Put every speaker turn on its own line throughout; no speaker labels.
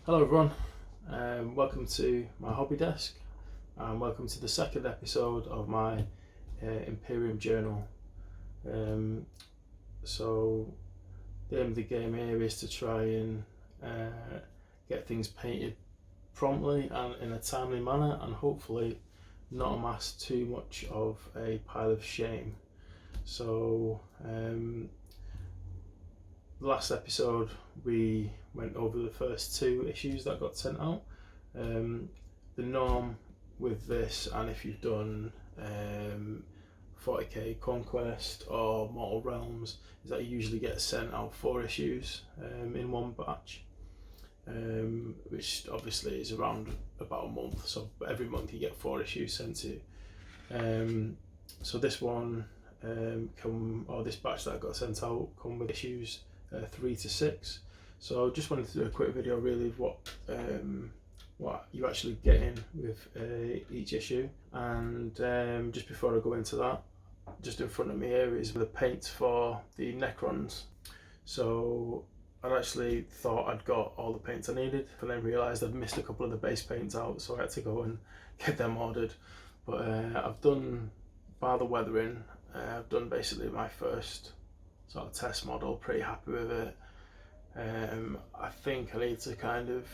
Hello everyone, welcome to my hobby desk and welcome to the second episode of my Imperium journal. So the aim of the game here is to try and get things painted promptly and in a timely manner, and hopefully not amass too much of a pile of shame. So the last episode we went over the first two issues that got sent out. The norm with this, and if you've done 40k Conquest or Mortal Realms, is that you usually get sent out 4 issues in one batch, which obviously is around about a month, so every month you get 4 issues sent to you. So this one this batch that got sent out come with issues 3 to 6. So just wanted to do a quick video really of what you actually get in with each issue. And just before I go into that, just in front of me here is the paint for the Necrons. So I actually thought I'd got all the paints I needed, but then realised I'd missed a couple of the base paints out, so I had to go and get them ordered. But I've done, bar the weathering, I've done basically my first sort of test model, pretty happy with it. I think I need to kind of,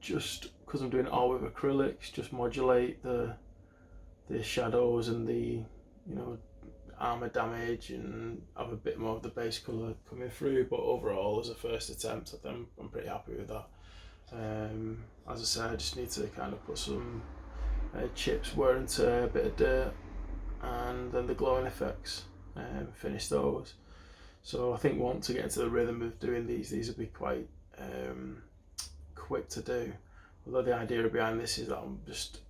just because I'm doing it all with acrylics, just modulate the shadows and the armor damage and have a bit more of the base colour coming through. But overall, as a first attempt, I'm pretty happy with that. As I said, I just need to kind of put some chips where into a bit of dirt, and then the glowing effects, finish those. So I think once I get into the rhythm of doing these will be quite quick to do. Although the idea behind this is that I'm just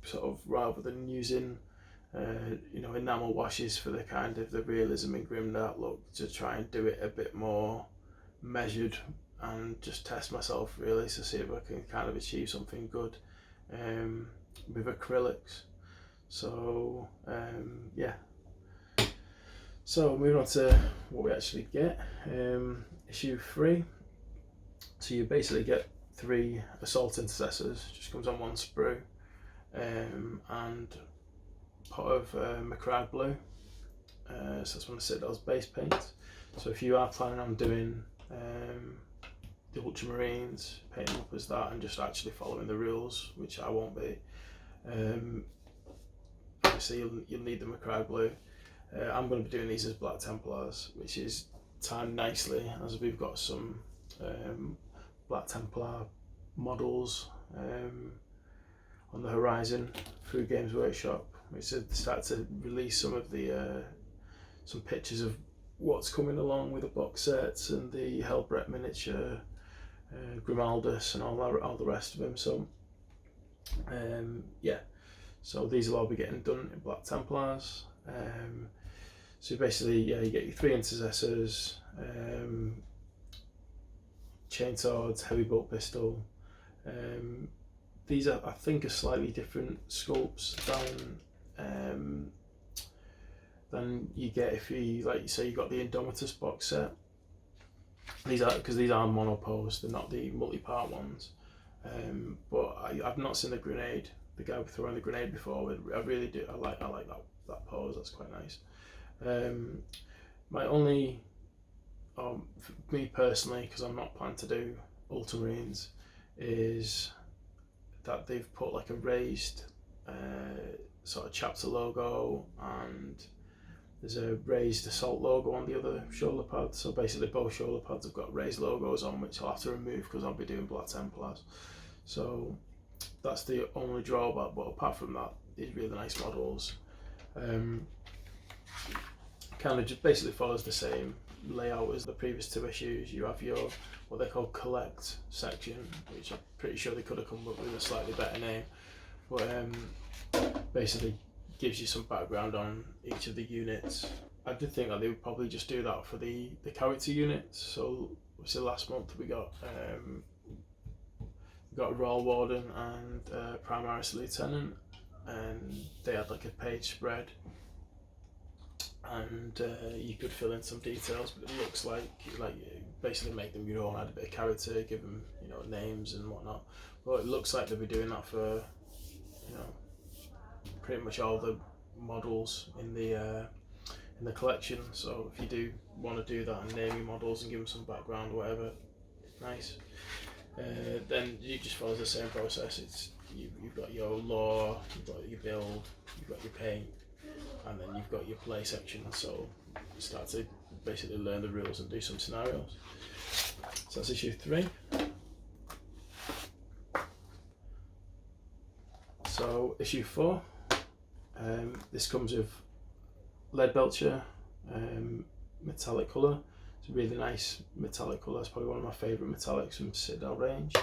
sort of, rather than using enamel washes for the kind of the realism and grimdark look, to try and do it a bit more measured and just test myself really to see if I can kind of achieve something good with acrylics. So yeah. So moving on to what we actually get, issue 3. So you basically get 3 assault intercessors, just comes on 1 sprue, and pot of Macragge blue. So that's one of Citadel's base paints. So if you are planning on doing the Ultramarines, painting up as that and just actually following the rules, which I won't be, obviously you'll need the Macragge blue. I'm going to be doing these as Black Templars, which is timed nicely as we've got some Black Templar models on the horizon through Games Workshop, which have started to release some of the some pictures of what's coming along with the box sets and the Helbret miniature, Grimaldus and all the rest of them. So yeah, so these will all be getting done in Black Templars. So basically, yeah, you get your 3 intercessors, chain swords, heavy bolt pistol. These are, I think, are slightly different sculpts than you get if you, like you say, you got the Indomitus box set. These are, because these are monopose, they're not the multi-part ones. But I've not seen the grenade, the guy throwing the grenade before. I really do. I like that pose. That's quite nice. My only, for me personally, because I'm not planning to do Ultramarines, is that they've put like a raised sort of chapter logo, and there's a raised assault logo on the other shoulder pads. So basically both shoulder pads have got raised logos on, which I'll have to remove because I'll be doing Black Templars. So that's the only drawback, but apart from that, these really nice models. Kind of just basically follows the same layout as the previous 2 issues. You have your, what they call collect section, which I'm pretty sure they could have come up with a slightly better name, but basically gives you some background on each of the units. I did think that they would probably just do that for the character units. So obviously last month we got a Royal Warden and a Primaris Lieutenant, and they had like a page spread, and you could fill in some details, but it looks like basically make them your own, add a bit of character, give them, you know, names and whatnot. But it looks like they'll be doing that for, you know, pretty much all the models in the collection. So if you do want to do that and name your models and give them some background or whatever, nice. Then you just follow the same process. It's you've got your lore, you've got your build, you've got your paint, and then you've got your play section. So you start to basically learn the rules and do some scenarios. So that's issue 3. So issue 4. This comes with lead belcher, metallic colour. It's a really nice metallic colour. It's probably one of my favourite metallics from Citadel range.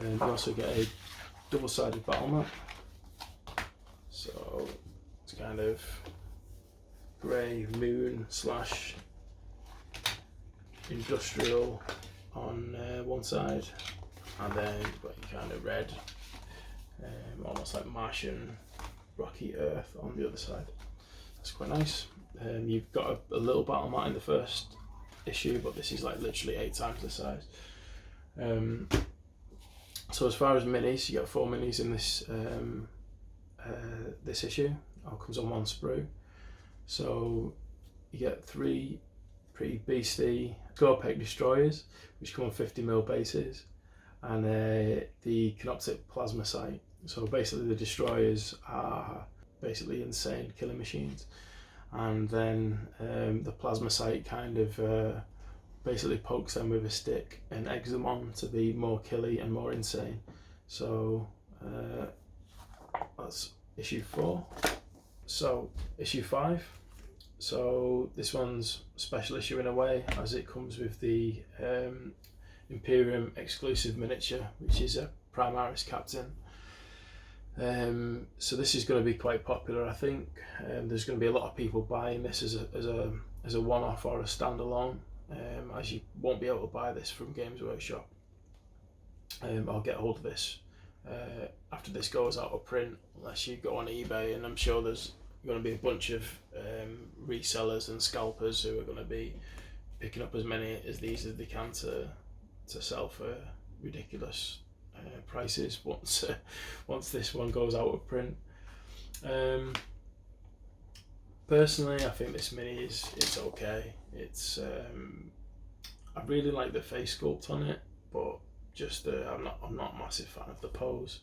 You also get a double-sided battle map. So it's kind of grey moon slash industrial on one side, and then you've got your kind of red, almost like Martian rocky earth on the other side. That's quite nice. You've got a little battle mat in the first issue, but this is like literally 8 times the size. So as far as minis, you get 4 minis in this this issue. All comes on 1 sprue. So you get 3 pretty beastie Scorpec destroyers, which come on 50mm bases, and the Canoptic plasma sight. So basically the destroyers are basically insane killing machines, and then the plasma sight kind of basically pokes them with a stick and eggs them on to be more killy and more insane. So that's issue 4. So issue 5. So this one's a special issue in a way, as it comes with the Imperium exclusive miniature, which is a Primarist Captain. So this is going to be quite popular, I think. There's going to be a lot of people buying this as a one-off or a standalone, as you won't be able to buy this from Games Workshop. I'll get hold of this after this goes out of print, unless you go on eBay, and I'm sure there's going to be a bunch of resellers and scalpers who are going to be picking up as many as these as they can to sell for ridiculous prices once this one goes out of print. Personally, I think this mini it's okay. It's I really like the face sculpt on it, but just I'm not a massive fan of the pose.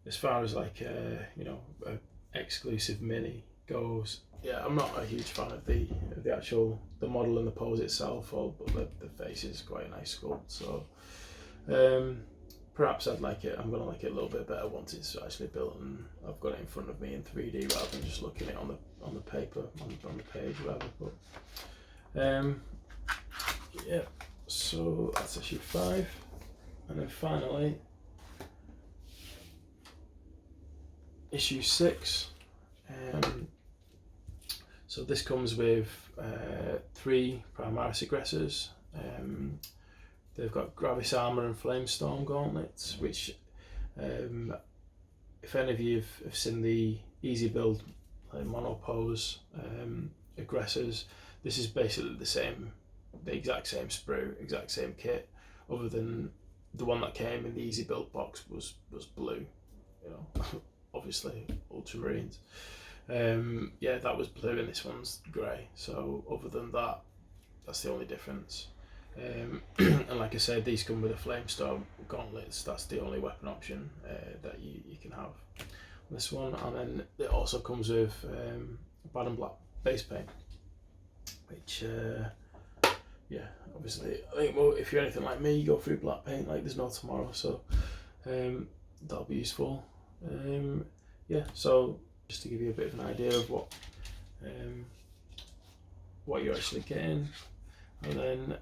As far as like you know, a exclusive mini goes, yeah, I'm not a huge fan of the actual model and the pose itself, but the face is quite a nice sculpt. So perhaps I'd like it. I'm gonna like it a little bit better once it's actually built and I've got it in front of me in 3D rather than just looking at it on the paper on the page, whatever. But yeah. So that's issue 5, and then finally issue 6. So this comes with 3 Primaris Aggressors. They've got Gravis armor and Flamestorm gauntlets, which if any of you have seen the easy build mono pose Aggressors, this is basically the exact same sprue, exact same kit, other than the one that came in the easy build box was blue, you know. Obviously ultramarines. Yeah, that was blue and this one's grey. So other than that, that's the only difference. And like I said, these come with a Flamestorm gauntlets. That's the only weapon option that you can have on this one. And then it also comes with bad and black base paint, which yeah, obviously I think, well, if you're anything like me, you go through black paint like there's no tomorrow. So that'll be useful. Yeah, so just to give you a bit of an idea of what you're actually getting, and then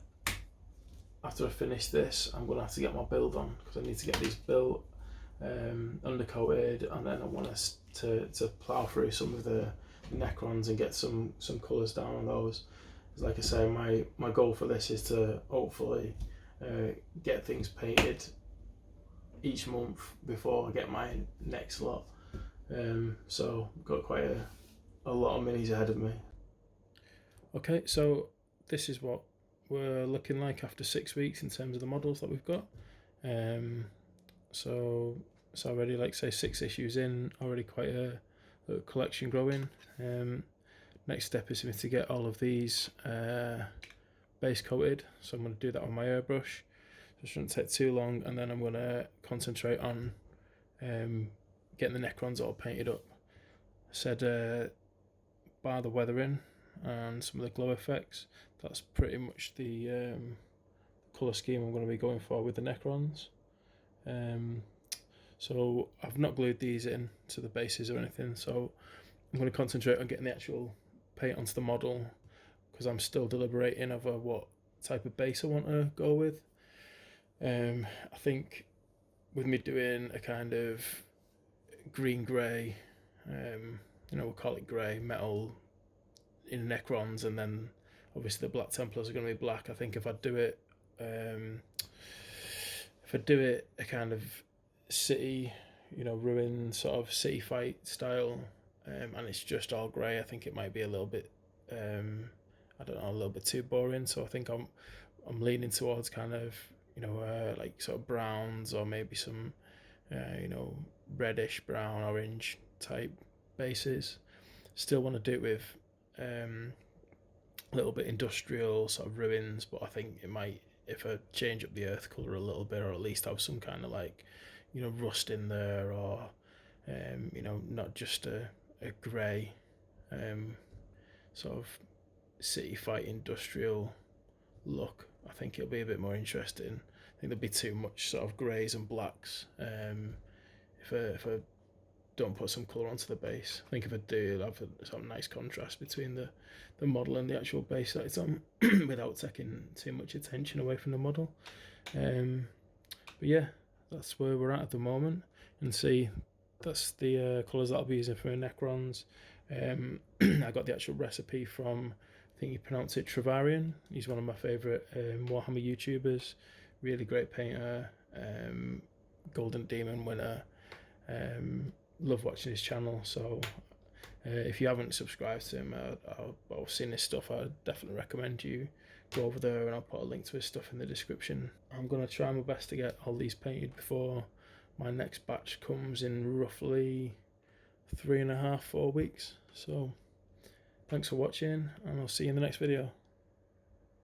after I finish this, I'm going to have to get my build on, because I need to get these built, undercoated, and then I want us to plough through some of the Necrons and get some colours down on those. Like I say, my goal for this is to hopefully get things painted each month before I get my next lot. So I've got quite a lot of minis ahead of me. Okay, so this is what we're looking like after 6 weeks in terms of the models that we've got. So it's already, like say, 6 issues in, already quite a collection growing. Next step is for me to get all of these base coated, so I'm going to do that on my airbrush. So it shouldn't take too long, and then I'm going to concentrate on getting the Necrons all painted up. I said bar the weathering and some of the glow effects, that's pretty much the colour scheme I'm going to be going for with the Necrons. So I've not glued these in to the bases or anything, so I'm going to concentrate on getting the actual paint onto the model, because I'm still deliberating over what type of base I want to go with. I think with me doing a kind of green-grey, we'll call it grey, metal in Necrons, and then obviously the Black Templars are going to be black. I think if I do it a kind of city, ruin sort of city fight style, and it's just all grey, I think it might be a little bit a little bit too boring. So I think I'm leaning towards kind of like sort of browns, or maybe some reddish brown, orange type bases. Still want to do it with a little bit industrial sort of ruins, but I think it might, if I change up the earth colour a little bit, or at least have some kind of like rust in there, or not just a grey sort of city fight industrial look, I think it'll be a bit more interesting. I think there'll be too much sort of greys and blacks if I don't put some colour onto the base. I think if I do, I'll have a sort of nice contrast between the model and the actual base that it's on without taking too much attention away from the model. But yeah, that's where we're at the moment. And see, that's the colours that I'll be using for my Necrons. I got the actual recipe from, I think you pronounce it, Travarian. He's one of my favourite Warhammer YouTubers. Really great painter, Golden Demon winner. Love watching his channel. So if you haven't subscribed to him or seen his stuff, I definitely recommend you go over there, and I'll put a link to his stuff in the description. I'm going to try my best to get all these painted before my next batch comes in roughly 3.5-4 weeks. So thanks for watching, and I'll see you in the next video.